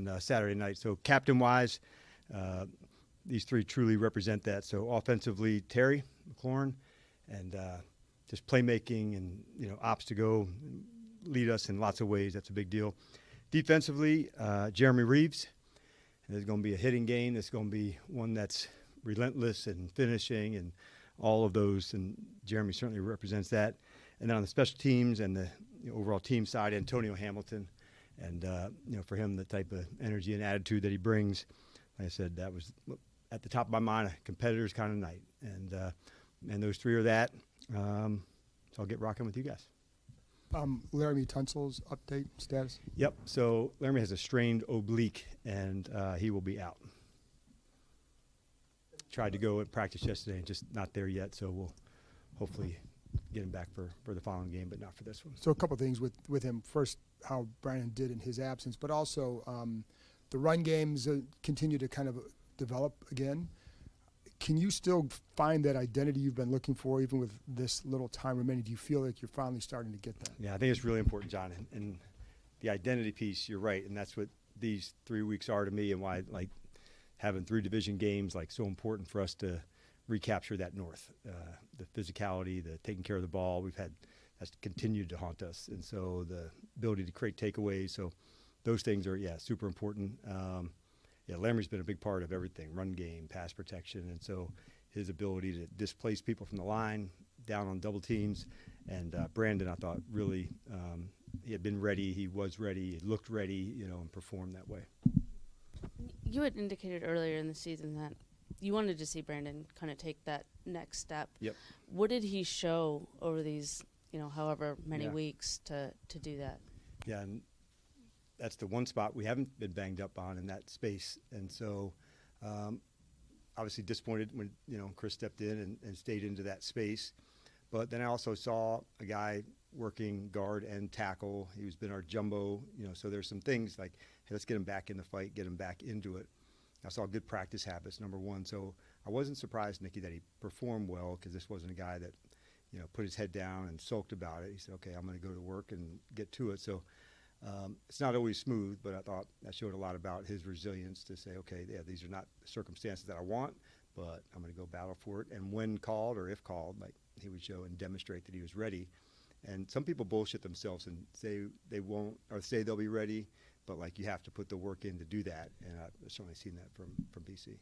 on Saturday night. So captain-wise, these three truly represent that. So offensively, Terry McLaurin, and just playmaking and ops to go lead us in lots of ways. That's a big deal. Defensively, Jeremy Reeves. And there's going to be a hitting game. There's going to be one that's relentless and finishing and all of those. And Jeremy certainly represents that. And then on the special teams and the overall team side, Antonio Hamilton. And, for him, the type of energy and attitude that he brings, like I said, that was at the top of my mind, a competitor's kind of night. And those three are that. So I'll get rocking with you guys. Laramie Tunsil's update status? Yep. So Laramie has a strained oblique, and he will be out. Tried to go at practice yesterday and just not there yet, so we'll hopefully get him back for the following game, but not for this one. So a couple of things with him. First, how Brandon did in his absence, but also the run games continue to kind of develop again. Can you still find that identity you've been looking for even with this little time remaining? Do you feel like you're finally starting to get that? Yeah, I think it's really important, John. And the identity piece, you're right, and that's what these 3 weeks are to me, and why having 3 division games so important for us to recapture that north. The physicality, the taking care of the ball, that's continued to haunt us, and so the ability to create takeaways. So those things are super important. Laramie's been a big part of everything, run game, pass protection, and so his ability to displace people from the line, down on double teams, and Brandon, I thought, really he had been ready, he was ready, he looked ready, and performed that way. You had indicated earlier in the season that you wanted to see Brandon kind of take that next step. Yep. What did he show over these, however many weeks to do that? Yeah, and that's the one spot we haven't been banged up on in that space. And so obviously disappointed when, Chris stepped in and stayed into that space. But then I also saw a guy working guard and tackle. He's been our jumbo, so there's some things like, hey, let's get him back in the fight, get him back into it. I saw good practice habits, number one. So I wasn't surprised, Nikki, that he performed well, because this wasn't a guy that, put his head down and sulked about it. He said, okay, I'm going to go to work and get to it. So it's not always smooth, but I thought that showed a lot about his resilience to say, okay, these are not the circumstances that I want, but I'm going to go battle for it. And when called or if called, he would show and demonstrate that he was ready. And some people bullshit themselves and say they won't, or say they'll be ready, but you have to put the work in to do that. And I've certainly seen that from BC.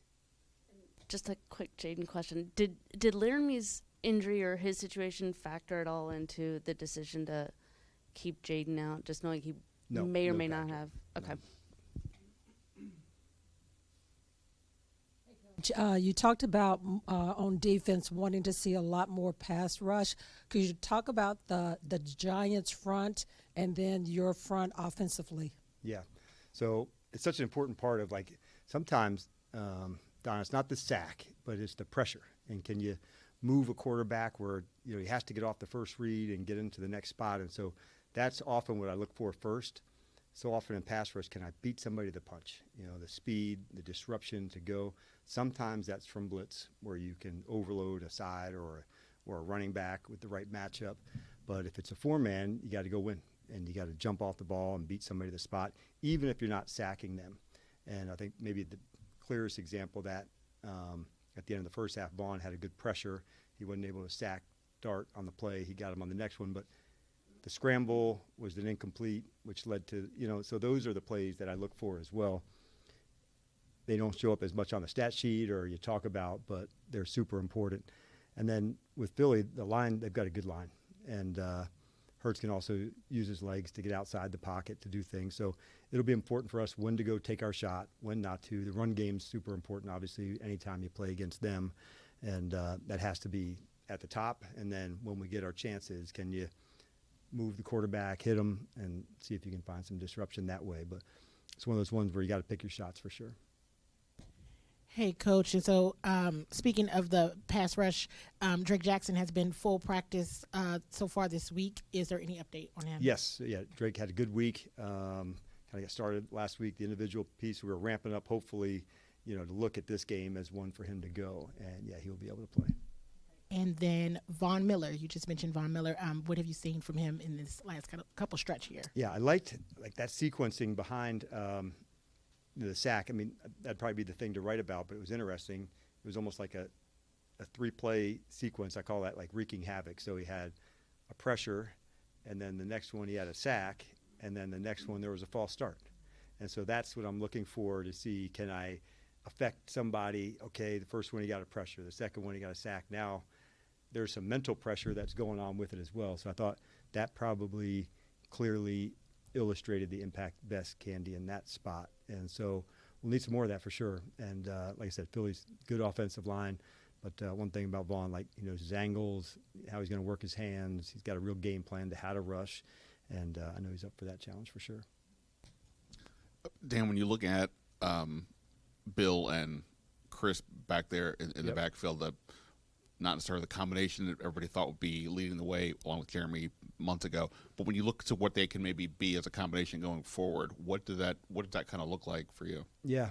Just a quick Jaden question. Did Laramie's injury or his situation factor at all into the decision to keep Jaden out, just knowing he may or may not have? Okay. You talked about on defense wanting to see a lot more pass rush. Could you talk about the Giants front and then your front offensively? Yeah. So it's such an important part of sometimes, Don, it's not the sack, but it's the pressure. And can you move a quarterback where, he has to get off the first read and get into the next spot? And so that's often what I look for first. So often in pass rush, can I beat somebody to the punch? The speed, the disruption to go. Sometimes that's from blitz, where you can overload a side or a running back with the right matchup. But if it's a 4-man, you got to go win, and you got to jump off the ball and beat somebody to the spot, even if you're not sacking them. And I think maybe the clearest example of that, at the end of the first half, Vaughn had a good pressure. He wasn't able to sack Dart on the play. He got him on the next one, but the scramble was an incomplete, which led to, so those are the plays that I look for as well. They don't show up as much on the stat sheet or you talk about, but they're super important. And then with Philly, the line, they've got a good line. And Hurts can also use his legs to get outside the pocket to do things. So it'll be important for us when to go take our shot, when not to. The run game's super important, obviously, anytime you play against them. And that has to be at the top. And then when we get our chances, can you move the quarterback, hit him, and see if you can find some disruption that way. But it's one of those ones where you got to pick your shots for sure. Hey, Coach. And so speaking of the pass rush, Drake Jackson has been full practice so far this week. Is there any update on him? Yes. Yeah, Drake had a good week. Kind of got started last week, the individual piece. We were ramping up, hopefully, to look at this game as one for him to go. And, yeah, he'll be able to play. And then Von Miller. You just mentioned Von Miller. What have you seen from him in this last couple stretch here? Yeah, I liked that sequencing behind the sack, I mean, that'd probably be the thing to write about, but it was interesting. It was almost like a 3-play sequence. I call that like wreaking havoc. So he had a pressure, and then the next one he had a sack, and then the next one there was a false start. And so that's what I'm looking for to see, can I affect somebody? Okay, the first one he got a pressure, the second one he got a sack. Now there's some mental pressure that's going on with it as well. So I thought that probably clearly illustrated the impact best Candy in that spot. And so we'll need some more of that for sure. And like I said, Philly's good offensive line. But one thing about Vaughn, like, he knows his angles, how he's going to work his hands. He's got a real game plan to how to rush. And I know he's up for that challenge for sure. Dan, when you look at Bill and Chris back there in the backfield, not necessarily the combination that everybody thought would be leading the way along with Jeremy months ago, but when you look to what they can maybe be as a combination going forward, what does that kind of look like for you? Yeah.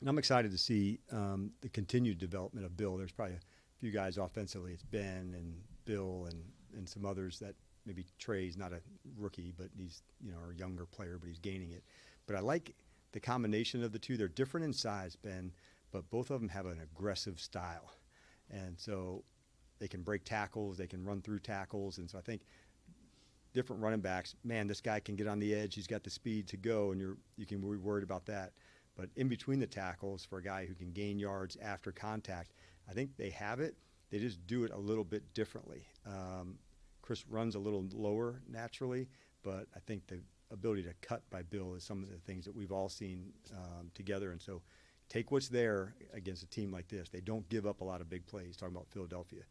And I'm excited to see the continued development of Bill. There's probably a few guys offensively. It's Ben and Bill and some others that maybe Trey's not a rookie, but he's, a younger player, but he's gaining it. But I like the combination of the two. They're different in size, Ben, but both of them have an aggressive style. And so they can break tackles, they can run through tackles. And so I think different running backs, man, this guy can get on the edge. He's got the speed to go, and you can be worried about that. But in between the tackles, for a guy who can gain yards after contact, I think they have it. They just do it a little bit differently. Chris runs a little lower naturally, but I think the ability to cut by Bill is some of the things that we've all seen together. And so take what's there against a team like this. They don't give up a lot of big plays, talking about Philadelphia.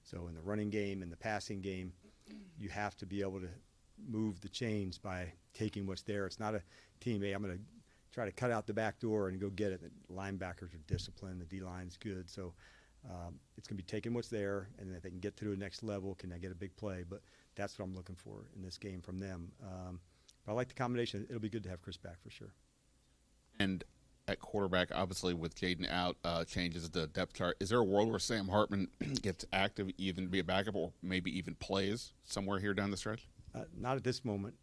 So in the running game, in the passing game, you have to be able to move the chains by taking what's there. It's not a team, hey, I'm going to try to cut out the back door and go get it. The linebackers are disciplined. The D-line's good. So it's going to be taking what's there, and if they can get to the next level, can I get a big play? But that's what I'm looking for in this game from them. But I like the combination. It'll be good to have Chris back for sure. And at quarterback, obviously with Jaden out, changes the depth chart. Is there a world where Sam Hartman gets active, even to be a backup, or maybe even plays somewhere here down the stretch? Not at this moment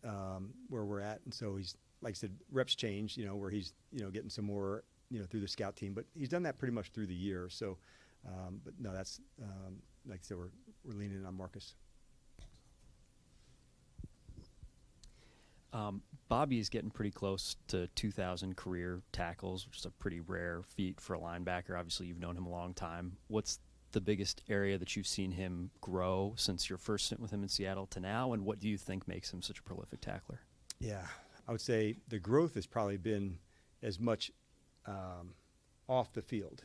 where we're at. And so he's, like I said, reps change, where he's, getting some more, through the scout team. But he's done that pretty much through the year. So, but no, that's, like I said, we're leaning on Marcus. Bobby is getting pretty close to 2,000 career tackles, which is a pretty rare feat for a linebacker. Obviously, you've known him a long time. What's the biggest area that you've seen him grow since your first stint with him in Seattle to now, and what do you think makes him such a prolific tackler? Yeah, I would say the growth has probably been as much off the field.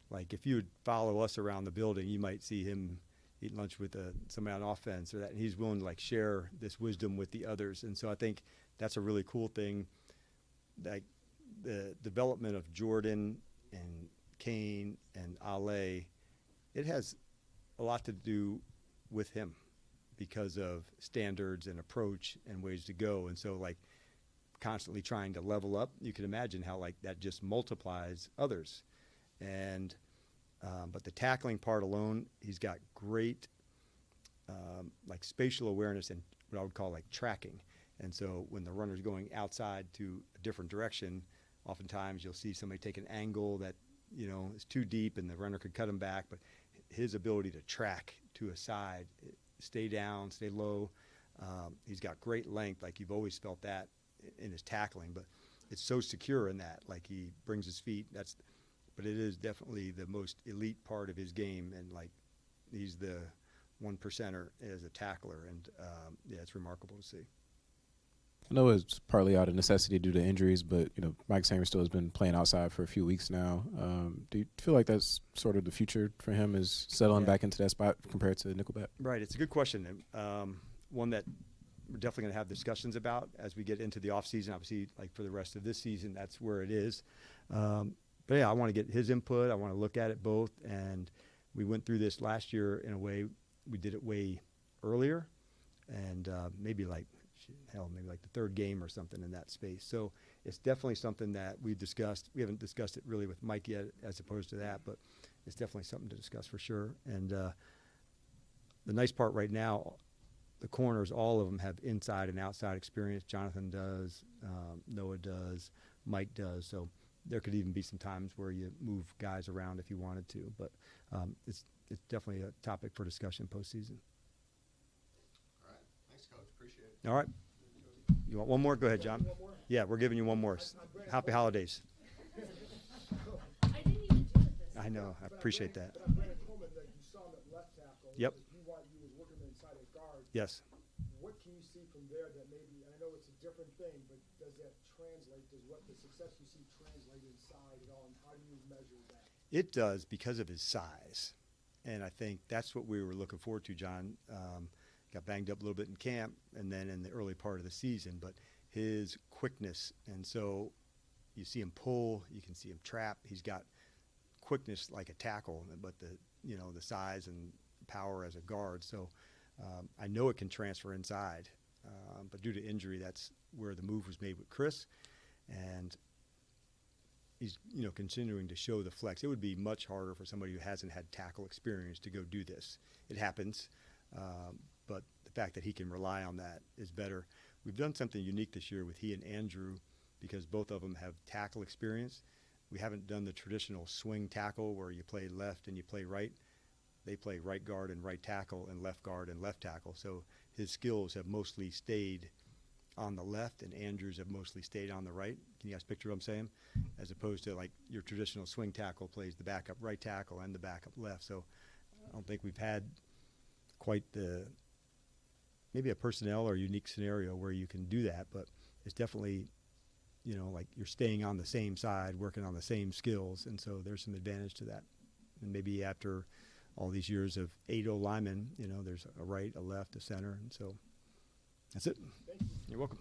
Like if you would follow us around the building, you might see him eating lunch with somebody on offense or that, and he's willing to like share this wisdom with the others. And so I think that's a really cool thing. Like the development of Jordan and Kane and Ale, it has a lot to do with him because of standards and approach and ways to go. And so like constantly trying to level up, you can imagine how like that just multiplies others. And but the tackling part alone, he's got great like spatial awareness and what I would call like tracking. And so when the runner's going outside to a different direction, oftentimes you'll see somebody take an angle that, is too deep and the runner could cut him back. But his ability to track to a side, stay down, stay low, he's got great length. Like you've always felt that in his tackling, but it's so secure in that. Like he brings his feet. But it is definitely the most elite part of his game, and like he's the 1%er as a tackler, and yeah, it's remarkable to see. I know it's partly out of necessity due to injuries, but Mike Sainristil has been playing outside for a few weeks now. Do you feel like that's sort of the future for him, is settling back into that spot compared to Nickelback? Right, it's a good question. One that we're definitely going to have discussions about as we get into the off season. Obviously, like for the rest of this season, that's where it is. But yeah, I want to get his input. I want to look at it both. And we went through this last year in a way, we did it way earlier, and maybe like the third game or something in that space. So it's definitely something that we've discussed. We haven't discussed it really with Mike yet as opposed to that, but it's definitely something to discuss for sure. And the nice part right now, the corners, all of them have inside and outside experience. Jonathan does, Noah does, Mike does. So there could even be some times where you move guys around if you wanted to, but it's definitely a topic for discussion postseason. All right. Thanks, Coach. Appreciate it. All right. You want one more? Go ahead, John. Yeah, we're giving you one more. Happy holidays. I didn't even do it this. I know. I appreciate that. But Brandon Coleman, like you saw him at left tackle. Yep. You was working inside at guard. Yes. What can you see from there that maybe, and I know it's a different thing, but does that translate? Does what the success you see translate inside at all, and how do you measure that? It does because of his size. And I think that's what we were looking forward to, John. Got banged up a little bit in camp and then in the early part of the season, but his quickness, and so you see him pull, you can see him trap. He's got quickness like a tackle, but the size and power as a guard. So I know it can transfer inside, but due to injury, that's where the move was made with Chris, and he's continuing to show the flex. It would be much harder for somebody who hasn't had tackle experience to go do this. It happens, but the fact that he can rely on that is better. We've done something unique this year with he and Andrew because both of them have tackle experience. We haven't done the traditional swing tackle where you play left and you play right. They play right guard and right tackle and left guard and left tackle. So his skills have mostly stayed on the left and Andrew's have mostly stayed on the right. Can you guys picture what I'm saying? As opposed to like your traditional swing tackle plays the backup right tackle and the backup left. So I don't think we've had quite maybe a personnel or unique scenario where you can do that, but it's definitely, like you're staying on the same side, working on the same skills, and so there's some advantage to that. And maybe after all these years of 8 linemen, there's a right, a left, a center, and so that's it. Thank you. You're welcome.